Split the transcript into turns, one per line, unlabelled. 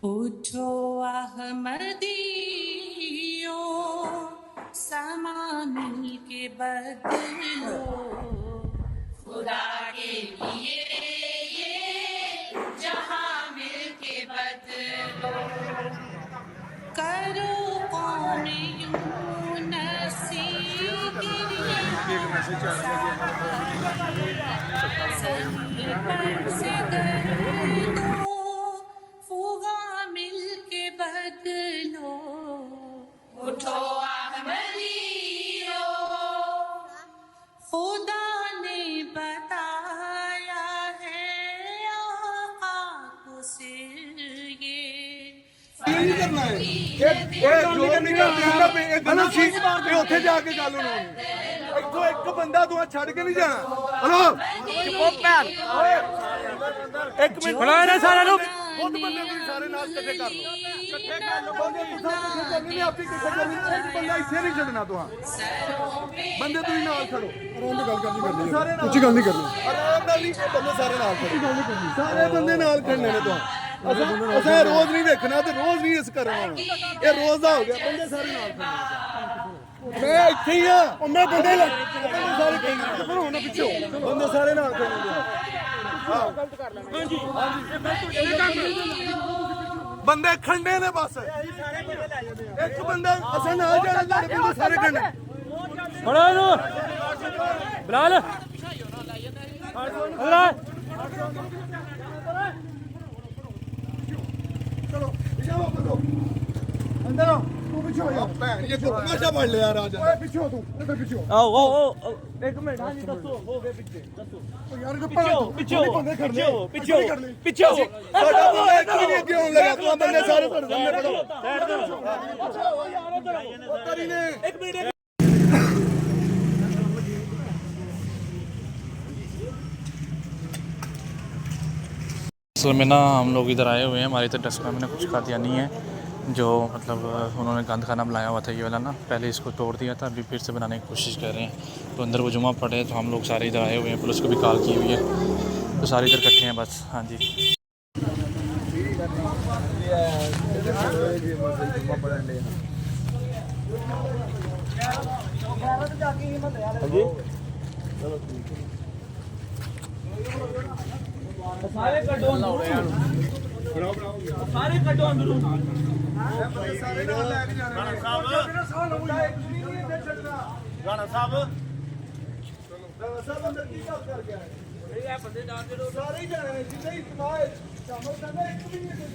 उठो अहमदियो समा मिल के बदलो खुदा के लिए ये जहां मिल के बदलो करो कौम यूनसी ज़मीं पर से गर्दो फुगा मिल के बदलो उठो अहमदियो खुदा ने बताया है आका को सिर ये
नहीं करना है जो नहीं करना है गलत चीज ਉੱਥੇ ਜਾ ਕੇ ਗੱਲ ਹੋਣੀ ਇੱਥੋਂ ਇੱਕ ਬੰਦਾ ਤੂੰ ਛੱਡ ਕੇ ਨਹੀਂ ਜਾਣਾ ਹਲੋ ਚੁੱਪ ਭੈਣ ਇੱਕ ਮਿੰਟ ਖੜਾ ਰਹਿ ਸਾਰਿਆਂ ਨੂੰ ਬਹੁਤ ਬੰਦੇ ਤੁਸੀਂ ਸਾਰੇ ਨਾਲ ਇਕੱਠੇ ਕਰ ਲਓ ਬੰਦੇ ਤੁਸੀਂ ਇਕੱਠੇ ਕਰਨੀ ਨਹੀਂ ਆਪੀ ਇਕੱਠੇ ਕਰਨੀ ਇੱਕ ਬੰਦਾ ਇੱਥੇ ਨਹੀਂ ਛੱਡਣਾ ਤੂੰ ਬੰਦੇ ਤੁਸੀਂ ਨਾਲ ਖੜੋ ਆਰਾਮ ਨਾਲ ਗੱਲ ਕਰਨੀ ਸਾਰੇ ਨਾਲ ਉੱਚੀ ਗੱਲ ਨਹੀਂ ਕਰਨੀ ਆਰਾਮ ਨਾਲ ਨਹੀਂ ਬੰਦੇ ਸਾਰੇ ਨਾਲ ਖੜੋ ਗੱਲ ਨਹੀਂ ਕਰਨੀ ਸਾਰੇ ਬੰਦੇ ਨਾਲ ਖੜਨੇ ਨੇ ਤੂੰ ਅਸਾਂ ਰੋਜ਼ ਨਹੀਂ ਵੇਖਣਾ ਤੇ ਰੋਜ਼ ਨਹੀਂ ਇਸ ਕਰਨਾ ਇਹ ਰੋਜ਼ ਦਾ ਹੋ ਗਿਆ ਬੰਦੇ ਸਾਰੇ ਨਾਲ ਖੜਨੇ ਮੈਂ ਇੱਥੇ ਹੀ ਆ ਉਹ ਮੈਂ ਬੰਦੇ ਸਾਰੇ ਪਰ ਹੁਣ ਪਿੱਛੇ ਬੰਦੇ ਸਾਰੇ ਨਾਲ ਖੜਨੇ ਹਾਂ ਗਲਤ ਕਰ ਲੈਣਾ ਹਾਂਜੀ ਬੰਦੇ ਖੰਡੇ ਨੇ ਬਸ ਸਾਰੇ ਬੰਦੇ ਲੈ ਜਾਂਦੇ ਆ ਇੱਕ ਬੰਦਾ ਅਸਾਂ ਨਾਲ ਜਾਣਾ ਤੁਹਾਡੇ ਬੰਦੇ ਸਾਰੇ ਖੰਡੇ ਫੜੋ ਇਹਨੂੰ ਬਲਾਲ ਚਲੋ ਜਾਓ ਅੰਦਰ ਆਓ ਤੂੰ ਪਿੱਛੇ ਹੋ ਜਾ ਭੈਣ ਇਹ ਤਮਾਸ਼ਾ ਪੜ ਲਿਆ ਰਾਜਾ ਓਏ ਪਿੱਛੇ ਹੋ ਤੂੰ ਇੱਧਰ ਪਿੱਛੇ ਹੋ
ਆਓ ਇੱਕ ਮਿੰਟ ਹਾਂਜੀ ਦੱਸੋ ਹੋ ਗਏ ਪਿੱਛੇ ਦੱਸੋ
ਯਾਰ ਇਹ
ਪਿੱਛੇ
ਬੰਦੇ ਖੜਨੇ
ਪਿੱਛੇ
ਸਾਡਾ ਬੰਦਾ ਇੱਕ ਵੀ ਨਹੀਂ ਅੱਗੇ ਆਉਣ ਲੱਗਾ ਤੂੰ ਬੰਦੇ ਸਾਰੇ ਤੁਹਾਡੇ ਸਾਹਮਣੇ ਖੜੋ ਤਰੀ ਨੇ ਇੱਕ ਮਿੰਟ
असल में ना हम लोग इधर आए हुए हैं, हमारी तो डस्टबिन में कुछ खा दिया नहीं है जो मतलब उन्होंने गंद खाना बनाया हुआ था ये वाला ना, पहले इसको तोड़ दिया था, अभी फिर से बनाने की कोशिश कर रहे हैं। तो अंदर वो जुमा पड़े तो हम लोग सारे इधर आए हुए हैं, पुलिस को भी कॉल की हुई है तो सारे इधर इकट्ठे हैं बस। हाँ जी
ਸਾਰੇ ਕੱਢੋ ਸਾਰੇ ਕੱਢੋ ਅੰਦਰੋਂ
ਸਾਰੇ ਨਾਲ ਲੈ ਕੇ ਜਾਣੇ ਰਾਣਾ ਸਾਹਿਬ ਰਾਣਾ ਸਾਹਿਬ ਅੰਦਰ ਕੀ ਕਰ ਗਿਆ ਇਹ ਬੰਦੇ ਨਾਲ ਜਿਹੜੇ ਸਾਰੇ ਹੀ ਜਾਣੇ ਨੇ ਜਿੱਥੇ ਹੀ ਸਮਾਜ ਸ਼ਾਮਲ ਕਰਨਾ ਇੱਕ ਵੀ ਨਹੀਂ